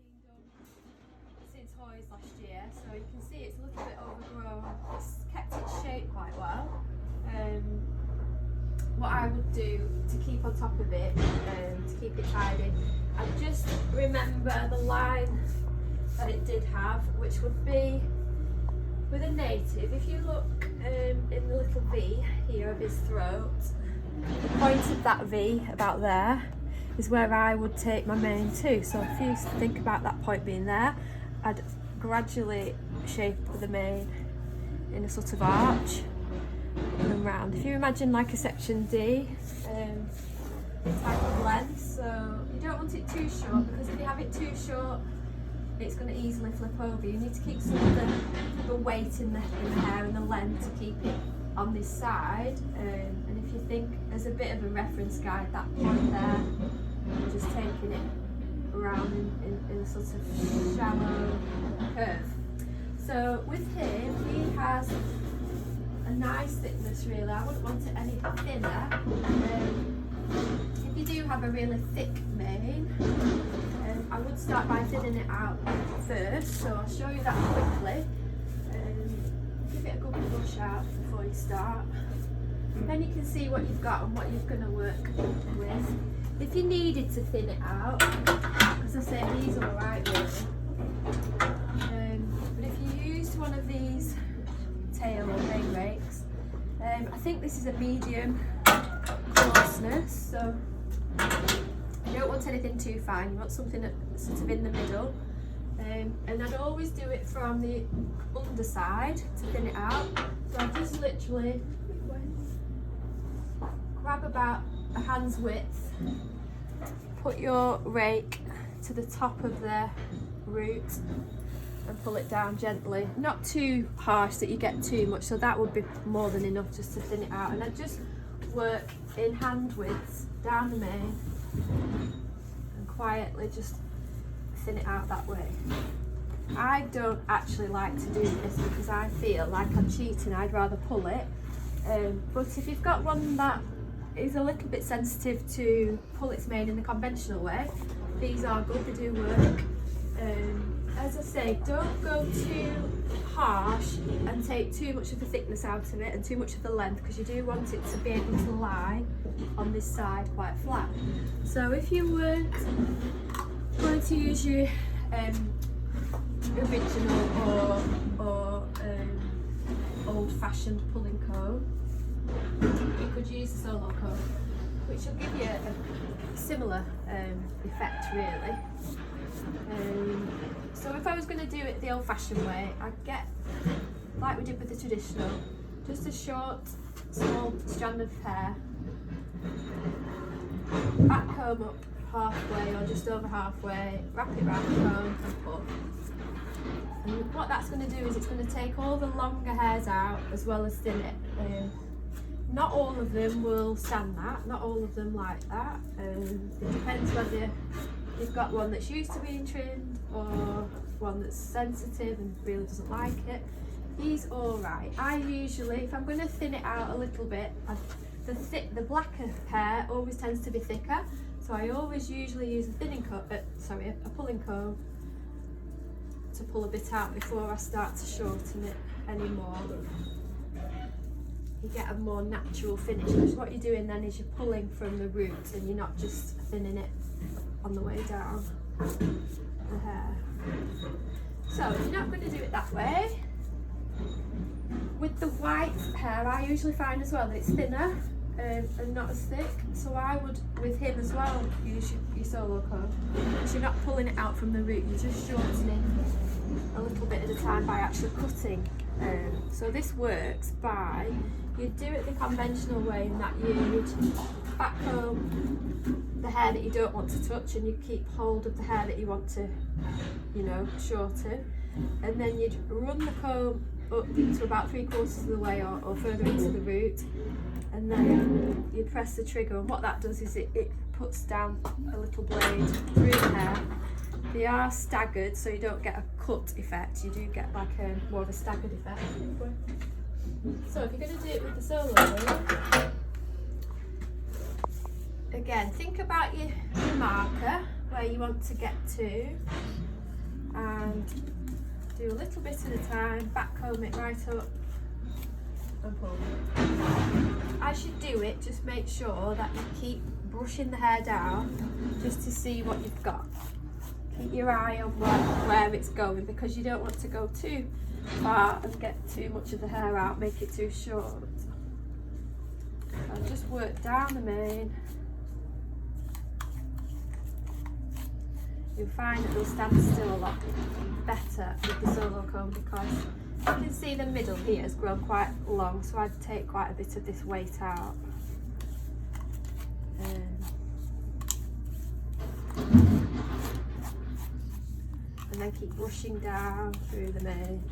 been done since Hoy's last year, so you can see it's a little bit overgrown. It's kept its shape quite well. What I would do to keep on top of it, to keep it tidy, I just remember the line that it did have, which would be with a native. If you look in the little V here of his throat, the point of that V about there is where I would take my mane to. So if you think about that point being there, I'd gradually shape the mane in a sort of arch and round. If you imagine like a section D type of length, so you don't want it too short, because if you have it too short, it's going to easily flip over. You need to keep some of the weight in the hair and the length to keep it on this side. And if you think as a bit of a reference guide, that point there, just taking it around in a sort of shallow curve. So with him, he has a nice thickness really. I wouldn't want it any thinner. If you do have a really thick mane, I would start by thinning it out first, so I'll show you that quickly. Give it a good brush out before you start. Then you can see what you've got and what you're going to work with. If you needed to thin it out, as I say, he's alright really. But if you used one of these tail or mane rakes, I think this is a medium coarseness, so you don't want anything too fine, you want something that's sort of in the middle. And I'd always do it from the underside to thin it out. So I just literally grab about a hand's width, put your rake to the top of the root and pull it down gently. Not too harsh that you get too much, so that would be more than enough just to thin it out. And I just work in hand widths down the mane and quietly just thin it out that way. I don't actually like to do this because I feel like I'm cheating. I'd rather pull it, but if you've got one that is a little bit sensitive to pull its mane in the conventional way, these are good, they do work. As I say, don't go too harsh and take too much of the thickness out of it and too much of the length, because you do want it to be able to lie on this side quite flat. So if you weren't going to use your original or old-fashioned pulling comb, you could use the solo comb, which will give you a similar effect really. So if I was going to do it the old-fashioned way, I'd get, like we did with the traditional, just a short, small strand of hair, back comb up halfway or just over halfway, wrap it round the comb and pull. And what that's going to do is it's going to take all the longer hairs out as well as thin it. Not all of them will stand that, not all of them like that. It depends whether you've got one that's used to being trimmed or one that's sensitive and really doesn't like it. He's alright. I usually, if I'm going to thin it out a little bit, the blacker hair always tends to be thicker, so I always usually use a pulling comb to pull a bit out before I start to shorten it anymore. You get a more natural finish, because what you're doing then is you're pulling from the roots and you're not just thinning it on the way down the hair. So if you're not going to do it that way, with the white hair I usually find as well that it's thinner and not as thick, so I would, with him as well, use your solo comb, because you're not pulling it out from the root, you're just shortening a little bit at a time by actually cutting. So this works by, you do it the conventional way in that you'd back comb the hair that you don't want to touch and you keep hold of the hair that you want to, you know, shorten, and then you'd run the comb up to about 3/4 of the way or further into the root, and then you press the trigger, and what that does is it puts down a little blade through the hair. They are staggered, so you don't get a cut effect, you do get like more of a staggered effect. So if you're going to do it with the solo comb, again, think about your marker, where you want to get to, and do a little bit at a time, back comb it right up and pull. As you do it, just make sure that you keep brushing the hair down just to see what you've got. Keep your eye on where it's going, because you don't want to go too far and get too much of the hair out, make it too short. So just work down the mane. You'll find that they'll stand still a lot better with the solo comb, because you can see the middle here has grown quite long, so I'd take quite a bit of this weight out. And then keep brushing down through the mane.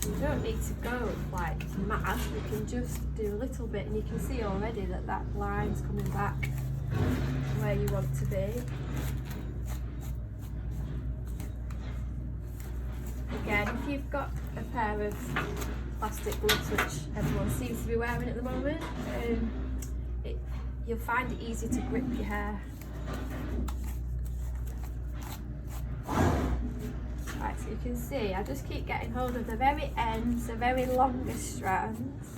You don't need to go like mad, you can just do a little bit, and you can see already that that line's coming back where you want to be. Again, if you've got a pair of plastic gloves, which everyone seems to be wearing at the moment, you'll find it easy to grip your hair. Right, so you can see I just keep getting hold of the very ends, the very longest strands.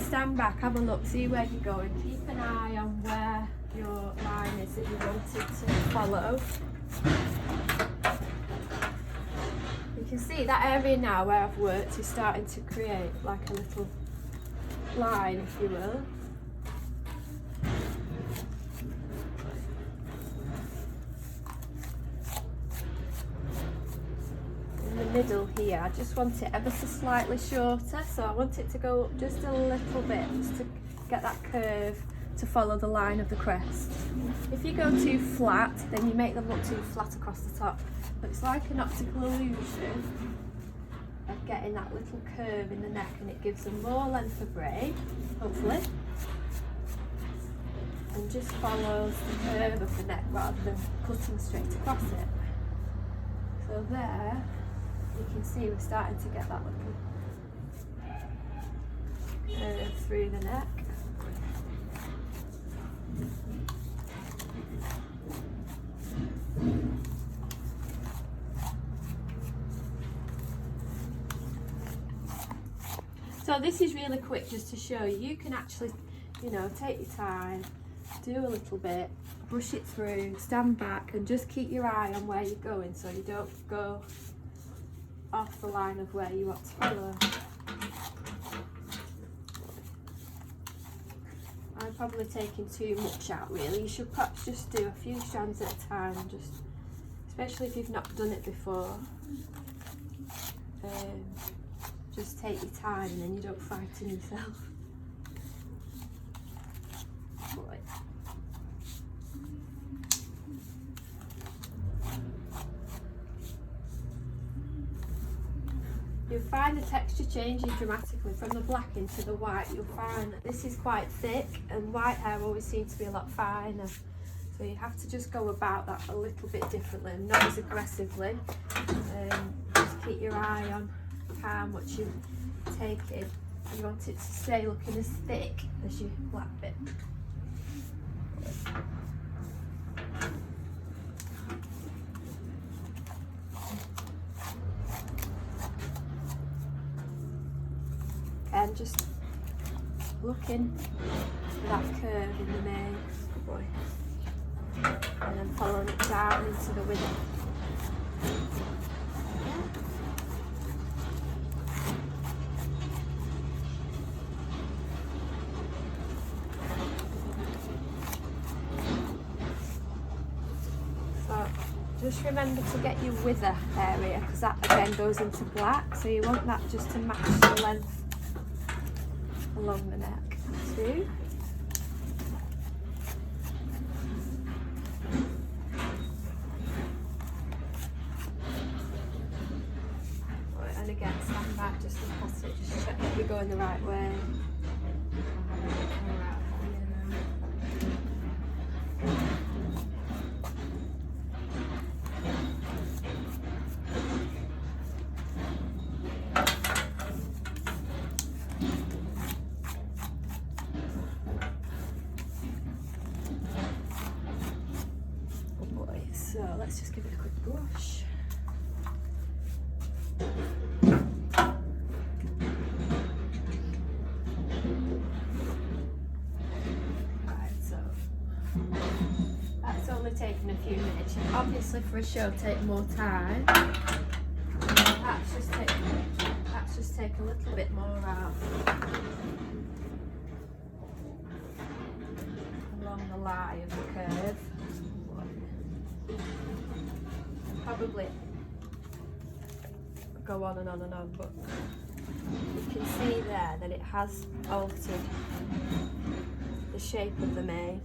Stand back, have a look, see where you're going. Keep an eye on where your line is that you wanted to follow. You can see that area now where I've worked is starting to create like a little line, if you will. In the middle here, I just want it ever so slightly shorter, so I want it to go up just a little bit, just to get that curve to follow the line of the crest. If you go too flat, then you make them look too flat across the top. But it's like an optical illusion of getting that little curve in the neck, and it gives them more length of braid, hopefully, and just follows the curve of the neck rather than cutting straight across it. So there, you can see we're starting to get that little curve through the neck. So this is really quick, just to show you, you can actually, you know, take your time, do a little bit, brush it through, stand back, and just keep your eye on where you're going so you don't go off the line of where you want to follow. I'm probably taking too much out really. You should perhaps just do a few strands at a time, just especially if you've not done it before. Just take your time and then you don't frighten yourself. Right. You'll find the texture changing dramatically from the black into the white. You'll find that this is quite thick, and white hair always seems to be a lot finer. So you have to just go about that a little bit differently, and not as aggressively. Just keep your eye on how much you take in. You want it to stay looking as thick as your black bit. And just looking for that curve in the mane, good boy, and then following it down into the width. So just remember to get your wither area, because that again goes into black, so you want that just to match the length along the neck too. Right, and again, stand back, just look at it, just check that you're going the right way. So let's just give it a quick brush. Right, so that's only taken a few minutes. Obviously for a show take more time. That's just take a little bit more out along the line of the curve. Probably go on and on and on, but you can see there that it has altered the shape of the mane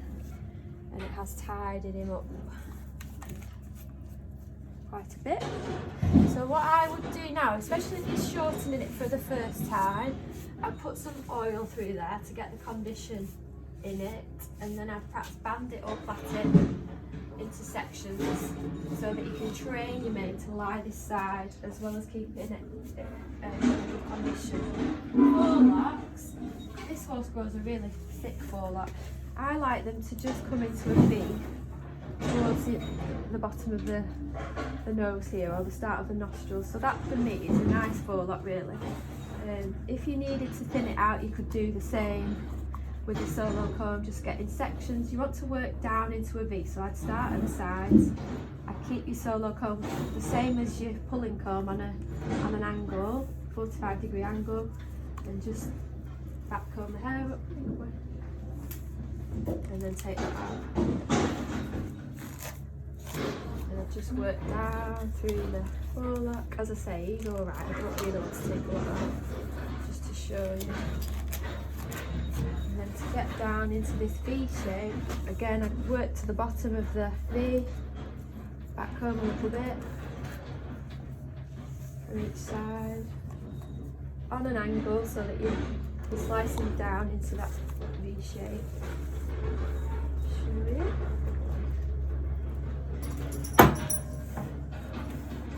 and it has tidied him up quite a bit. So what I would do now, especially if you're shortening it for the first time, I'd put some oil through there to get the condition in it, and then I'd perhaps band it or plait it into sections so that you can train your mane to lie this side as well as keeping it in good condition. Forelocks, this horse grows a really thick forelock. I like them to just come into a V towards the bottom of the nose here, or the start of the nostrils. So that for me is a nice forelock really. If you needed to thin it out, you could do the same with the solo comb, just get in sections. You want to work down into a V, so I'd start at the sides. I'd keep your solo comb the same as your pulling comb on an angle, 45-degree angle, and just back comb the hair up, and then take that out. And I'll just work down through the forelock. As I say, he's alright, I don't really want to take a lot out, just to show you. And then to get down into this V shape, again I'd work to the bottom of the V, back home a little bit, from each side, on an angle so that you're slicing down into that V shape. Show you.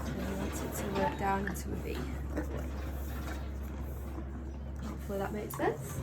So you want it to work down into a V. Hopefully that makes sense.